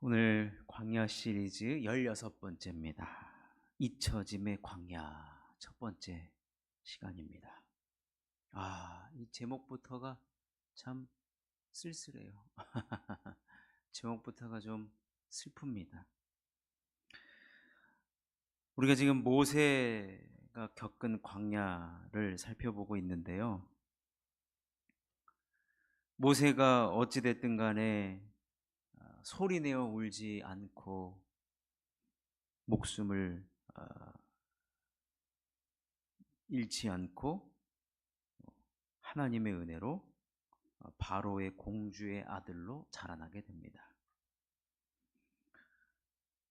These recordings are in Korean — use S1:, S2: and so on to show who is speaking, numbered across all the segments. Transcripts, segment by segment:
S1: 오늘 광야 시리즈 16번째입니다. 잊혀짐의 광야 첫 번째 시간입니다. 이 제목부터가 참 쓸쓸해요. 제목부터가 좀 슬픕니다. 우리가 지금 모세가 겪은 광야를 살펴보고 있는데요. 모세가 어찌됐든 간에 소리내어 울지 않고 목숨을 잃지 않고 하나님의 은혜로 바로의 공주의 아들로 자라나게 됩니다.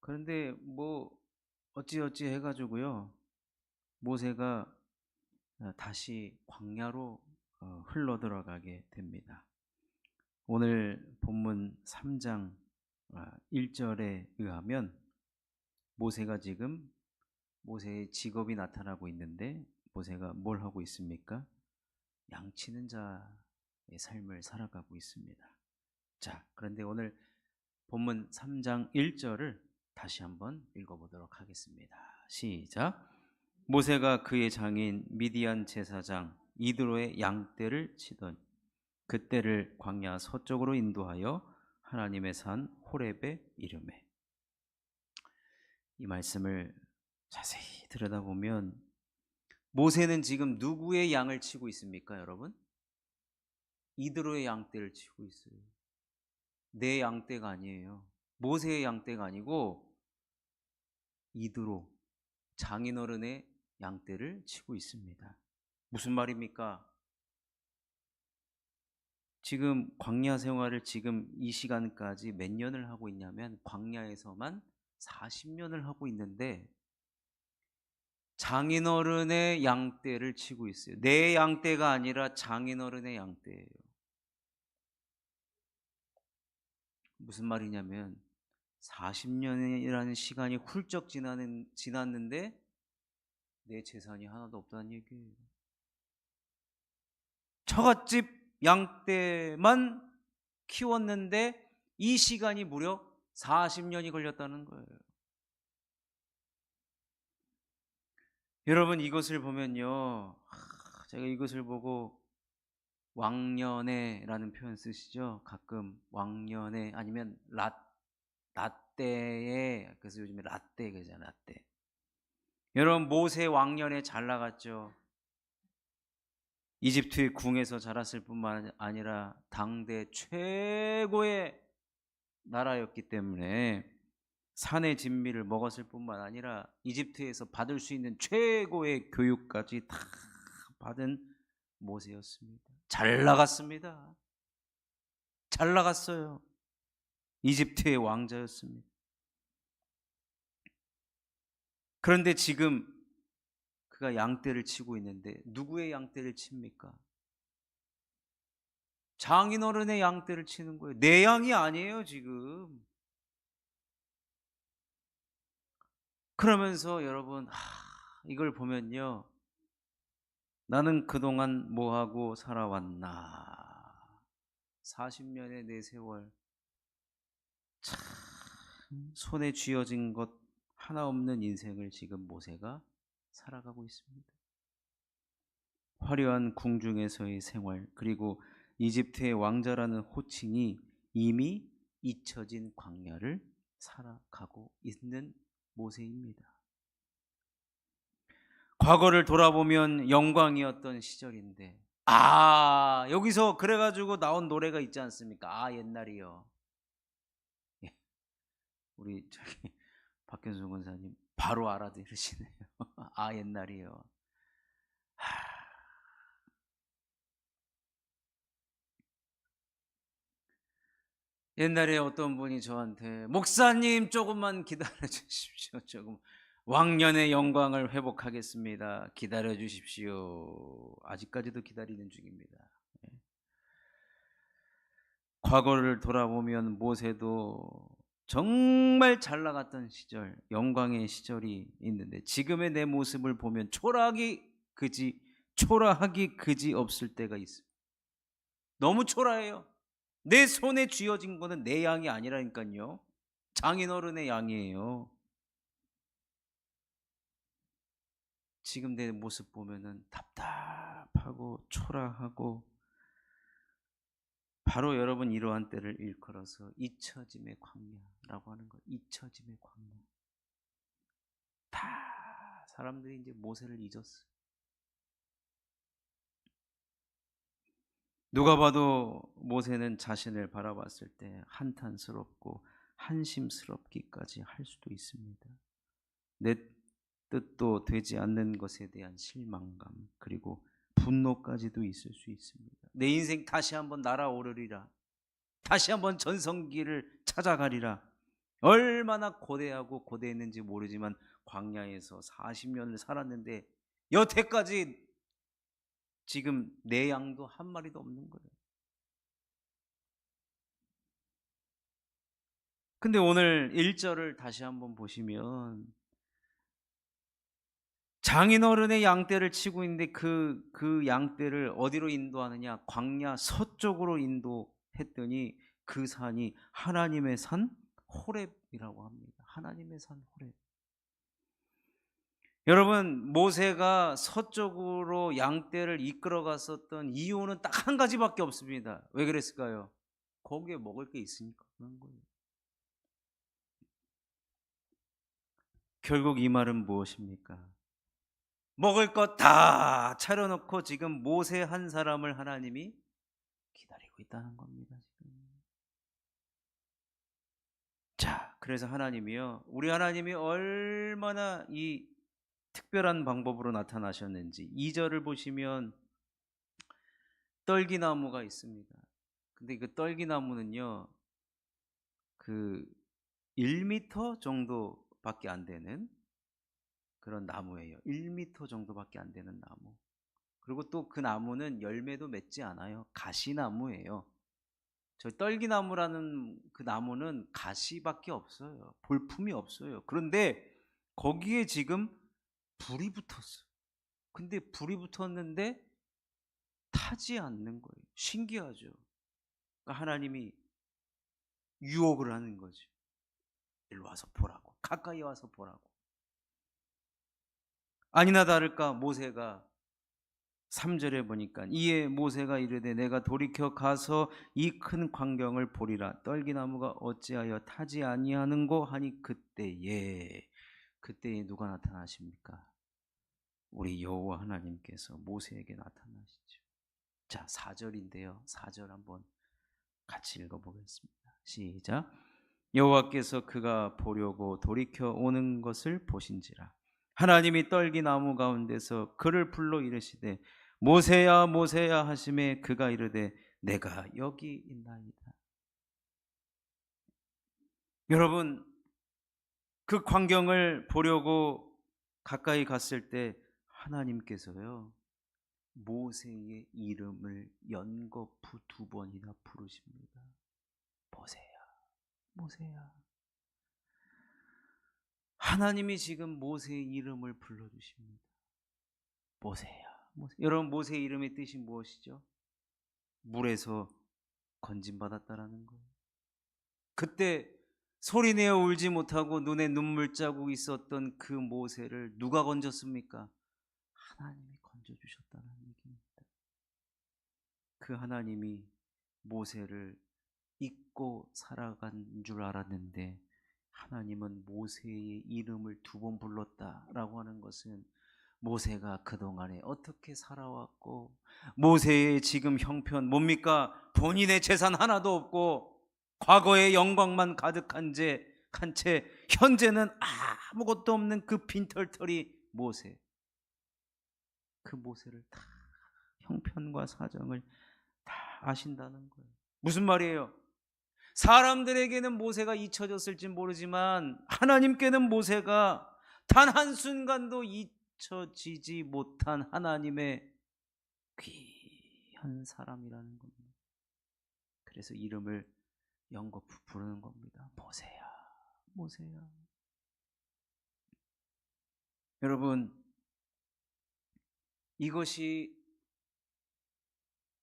S1: 그런데 어찌어찌 해가지고요, 모세가 다시 광야로 흘러 들어가게 됩니다. 오늘 본문 3장 1절에 의하면 모세의 직업이 나타나고 있는데, 모세가 뭘 하고 있습니까? 양치는 자의 삶을 살아가고 있습니다. 자, 그런데 오늘 본문 3장 1절을 다시 한번 읽어보도록 하겠습니다. 시작. 모세가 그의 장인 미디안 제사장 이드로의 양떼를 치던 그때를 광야 서쪽으로 인도하여 하나님의 산 호렙에 이르매. 이 말씀을 자세히 들여다보면 모세는 지금 누구의 양을 치고 있습니까, 여러분? 이드로의 양떼를 치고 있어요. 내 양떼가 아니에요. 모세의 양떼가 아니고 이드로, 장인어른의 양떼를 치고 있습니다. 무슨 말입니까? 지금 광야 생활을 지금 이 시간까지 몇 년을 하고 있냐면 광야에서만 40년을 하고 있는데 장인어른의 양떼를 치고 있어요. 내 양떼가 아니라 장인어른의 양떼예요. 무슨 말이냐면 40년이라는 시간이 훌쩍 지났는데 내 재산이 하나도 없다는 얘기예요. 처갓집 양떼만 키웠는데 이 시간이 무려 40년이 걸렸다는 거예요. 여러분, 이것을 보면요, 제가 이것을 보고 왕년에라는 표현 쓰시죠? 가끔 왕년에, 아니면 라떼에, 그래서 요즘에 라떼 그러잖아요. 라떼. 여러분, 모세 왕년에 잘 나갔죠. 이집트의 궁에서 자랐을 뿐만 아니라 당대 최고의 나라였기 때문에 산의 진미를 먹었을 뿐만 아니라 이집트에서 받을 수 있는 최고의 교육까지 다 받은 모세였습니다. 잘 나갔습니다. 잘 나갔어요. 이집트의 왕자였습니다. 그런데 지금 그가 양떼를 치고 있는데 누구의 양떼를 칩니까? 장인어른의 양떼를 치는 거예요. 내 양이 아니에요, 지금. 그러면서 여러분, 이걸 보면요, 나는 그동안 뭐하고 살아왔나. 40년의 내 세월, 참 손에 쥐어진 것 하나 없는 인생을 지금 모세가 살아가고 있습니다. 화려한 궁중에서의 생활, 그리고 이집트의 왕자라는 호칭이 이미 잊혀진 광야를 살아가고 있는 모세입니다. 과거를 돌아보면 영광이었던 시절인데, 여기서 그래가지고 나온 노래가 있지 않습니까? 옛날이요. 예, 우리 박현수 권사님 바로 알아들으시네요. 옛날이요. 옛날에 어떤 분이 저한테, 목사님 조금만 기다려 주십시오. 조금 왕년의 영광을 회복하겠습니다. 기다려 주십시오. 아직까지도 기다리는 중입니다. 과거를 돌아보면 모세도 정말 잘 나갔던 시절, 영광의 시절이 있는데 지금의 내 모습을 보면 초라하기 그지 없을 때가 있어요. 너무 초라해요. 내 손에 쥐어진 거는 내 양이 아니라니까요. 장인어른의 양이에요. 지금 내 모습 보면은 답답하고 초라하고, 바로 여러분 이러한 때를 일컬어서 잊혀짐의 광야라고 하는 거예요. 잊혀짐의 광야. 다 사람들이 이제 모세를 잊었어요. 누가 봐도 모세는 자신을 바라봤을 때 한탄스럽고 한심스럽기까지 할 수도 있습니다. 내 뜻도 되지 않는 것에 대한 실망감, 그리고 분노까지도 있을 수 있습니다. 내 인생 다시 한번 날아오르리라, 다시 한번 전성기를 찾아가리라. 얼마나 고대하고 고대했는지 모르지만 광야에서 40년을 살았는데 여태까지 지금 내 양도 한 마리도 없는 거예요. 근데 오늘 1절을 다시 한번 보시면 장인어른의 양떼를 치고 있는데 그 양떼를 어디로 인도하느냐? 광야 서쪽으로 인도했더니 그 산이 하나님의 산 호렙이라고 합니다. 하나님의 산 호렙. 여러분, 모세가 서쪽으로 양떼를 이끌어 갔었던 이유는 딱 한 가지밖에 없습니다. 왜 그랬을까요? 거기에 먹을 게 있으니까 그런 거예요. 결국 이 말은 무엇입니까? 먹을 것 다 차려놓고 지금 모세 한 사람을 하나님이 기다리고 있다는 겁니다. 지금. 자, 그래서 하나님이요, 우리 하나님이 얼마나 이 특별한 방법으로 나타나셨는지 2절을 보시면 떨기나무가 있습니다. 근데 그 떨기나무는요, 그 1m 정도밖에 안 되는 그런 나무예요. 1m 정도밖에 안 되는 나무. 그리고 또 그 나무는 열매도 맺지 않아요. 가시나무예요. 저 떨기나무라는 그 나무는 가시밖에 없어요. 볼품이 없어요. 그런데 거기에 지금 불이 붙었어요. 근데 불이 붙었는데 타지 않는 거예요. 신기하죠. 그러니까 하나님이 유혹을 하는 거죠. 일로 와서 보라고. 가까이 와서 보라고. 아니나 다를까 모세가 3절에 보니까 이에 모세가 이르되 내가 돌이켜 가서 이 큰 광경을 보리라. 떨기나무가 어찌하여 타지 아니하는고 하니 그때에 누가 나타나십니까? 우리 여호와 하나님께서 모세에게 나타나시죠. 자, 4절인데요. 4절 한번 같이 읽어보겠습니다. 시작. 여호와께서 그가 보려고 돌이켜 오는 것을 보신지라. 하나님이 떨기나무 가운데서 그를 불러 이르시되 모세야 모세야 하심에 그가 이르되 내가 여기 있나이다. 여러분, 그 광경을 보려고 가까이 갔을 때 하나님께서요, 모세의 이름을 연거푸 2번이나 부르십니다. 모세야, 모세야. 하나님이 지금 모세의 이름을 불러주십니다. 모세야, 모세. 여러분, 모세의 이름의 뜻이 무엇이죠? 물에서 건짐받았다라는 거예요. 그때 소리내어 울지 못하고 눈에 눈물 자국이 있었던 그 모세를 누가 건졌습니까? 하나님이 건져주셨다는 얘기입니다. 그 하나님이 모세를 잊고 살아간 줄 알았는데 하나님은 모세의 이름을 2번 불렀다라고 하는 것은 모세가 그동안에 어떻게 살아왔고, 모세의 지금 형편 뭡니까? 본인의 재산 하나도 없고 과거의 영광만 가득한 채 현재는 아무것도 없는 그 빈털터리 모세. 그 모세를 다, 형편과 사정을 다 아신다는 거예요. 무슨 말이에요? 사람들에게는 모세가 잊혀졌을지 모르지만 하나님께는 모세가 단 한순간도 잊혀지지 못한 하나님의 귀한 사람이라는 겁니다. 그래서 이름을 연거푸 부르는 겁니다. 모세야, 모세야. 여러분, 이것이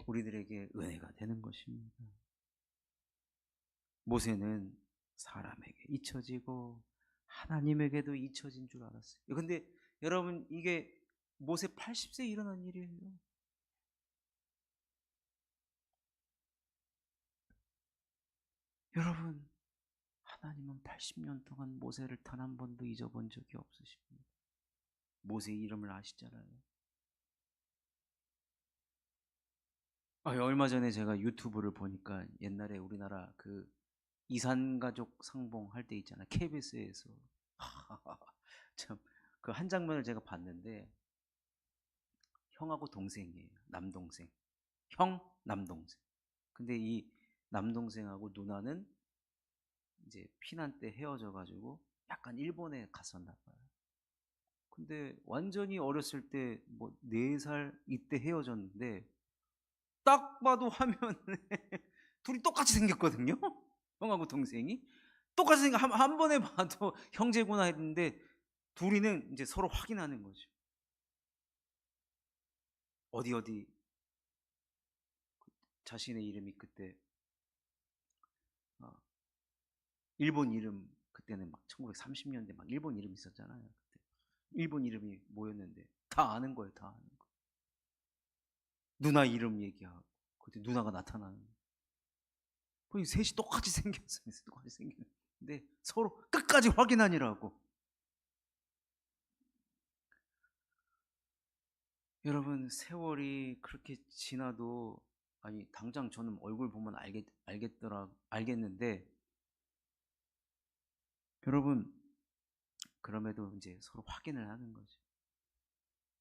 S1: 우리들에게 은혜가 되는 것입니다. 모세는 사람에게 잊혀지고 하나님에게도 잊혀진 줄 알았어요. 근데 여러분, 이게 모세 80세에 일어난 일이에요. 여러분, 하나님은 80년 동안 모세를 단 한 번도 잊어본 적이 없으십니다. 모세 이름을 아시잖아요. 얼마 전에 제가 유튜브를 보니까 옛날에 우리나라 그 이산가족 상봉 할 때 있잖아요. KBS에서. 참, 그 한 장면을 제가 봤는데, 형하고 동생이에요. 남동생. 형, 남동생. 근데 이 남동생하고 누나는 이제 피난 때 헤어져가지고 약간 일본에 갔었나 봐요. 근데 완전히 어렸을 때 뭐 4살 이때 헤어졌는데 딱 봐도 화면에 둘이 똑같이 생겼거든요. 형하고 동생이 똑같이 생겨 한 번에 봐도 형제구나 했는데 둘이는 이제 서로 확인하는 거죠. 어디 자신의 이름이 그때 어, 일본 이름, 그때는 막 1930년대 막 일본 이름 있었잖아요. 그때 일본 이름이 뭐였는데 다 아는 거예요. 다 아는 거. 누나 이름 얘기하고 그때 누나가 나타나는 거예요. 거의 셋이 똑같이 생겼어요. 똑같이 생겼는데 서로 끝까지 확인하니라고. 여러분, 세월이 그렇게 지나도, 아니 당장 저는 얼굴 보면 알겠는데, 여러분, 그럼에도 이제 서로 확인을 하는 거죠.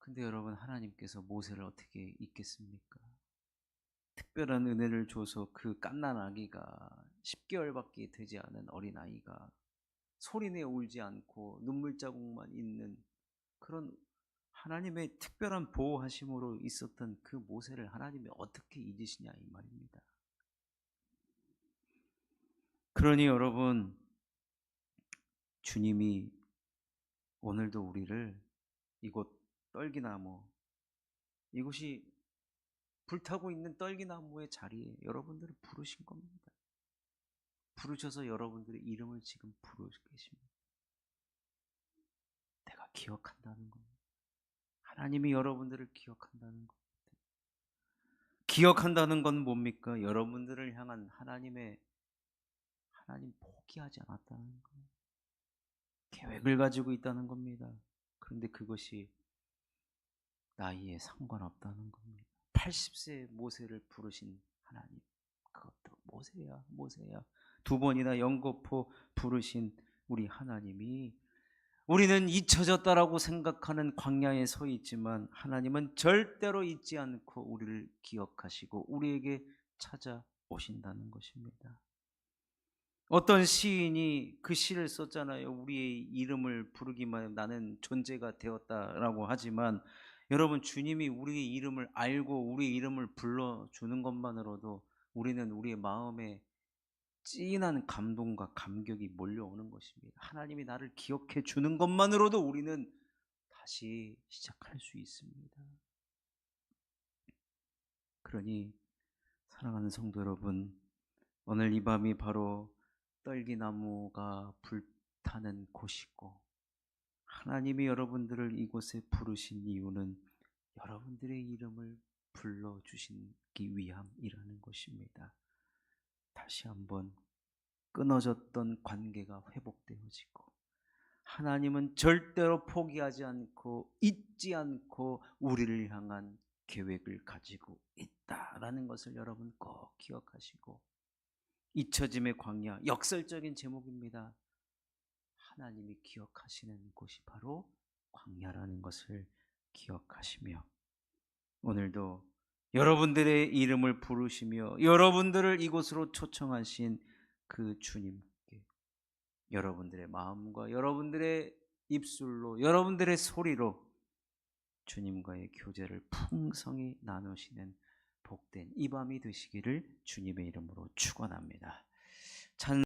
S1: 근데 여러분, 하나님께서 모세를 어떻게 잊겠습니까? 특별한 은혜를 줘서 그 갓난 아기가 10개월밖에 되지 않은 어린 아이가 소리내어 울지 않고 눈물 자국만 있는 그런 하나님의 특별한 보호하심으로 있었던 그 모세를 하나님이 어떻게 잊으시냐 이 말입니다. 그러니 여러분, 주님이 오늘도 우리를 이곳 떨기나무, 이곳이 불타고 있는 떨기나무의 자리에 여러분들을 부르신 겁니다. 부르셔서 여러분들의 이름을 지금 부르고 계십니다. 내가 기억한다는 겁니다. 하나님이 여러분들을 기억한다는 겁니다. 기억한다는 건 뭡니까? 여러분들을 향한 하나님 포기하지 않았다는 거예요. 계획을 가지고 있다는 겁니다. 그런데 그것이 나이에 상관없다는 겁니다. 80세 모세를 부르신 하나님, 그것도 모세야 모세야 2번이나 연거푸 부르신 우리 하나님이, 우리는 잊혀졌다라고 생각하는 광야에 서 있지만 하나님은 절대로 잊지 않고 우리를 기억하시고 우리에게 찾아오신다는 것입니다. 어떤 시인이 그 시를 썼잖아요. 우리의 이름을 부르기만 해도 나는 존재가 되었다라고 하지만, 여러분, 주님이 우리의 이름을 알고 우리의 이름을 불러주는 것만으로도 우리는 우리의 마음에 찐한 감동과 감격이 몰려오는 것입니다. 하나님이 나를 기억해 주는 것만으로도 우리는 다시 시작할 수 있습니다. 그러니 사랑하는 성도 여러분, 오늘 이 밤이 바로 떨기나무가 불타는 곳이고, 하나님이 여러분들을 이곳에 부르신 이유는 여러분들의 이름을 불러주시기 위함이라는 것입니다. 다시 한번 끊어졌던 관계가 회복되어지고, 하나님은 절대로 포기하지 않고 잊지 않고 우리를 향한 계획을 가지고 있다라는 것을 여러분 꼭 기억하시고, 잊혀짐의 광야, 역설적인 제목입니다. 하나님이 기억하시는 곳이 바로 광야라는 것을 기억하시며, 오늘도 여러분들의 이름을 부르시며 여러분들을 이곳으로 초청하신 그 주님께 여러분들의 마음과 여러분들의 입술로 여러분들의 소리로 주님과의 교제를 풍성히 나누시는 복된 이 밤이 되시기를 주님의 이름으로 축원합니다.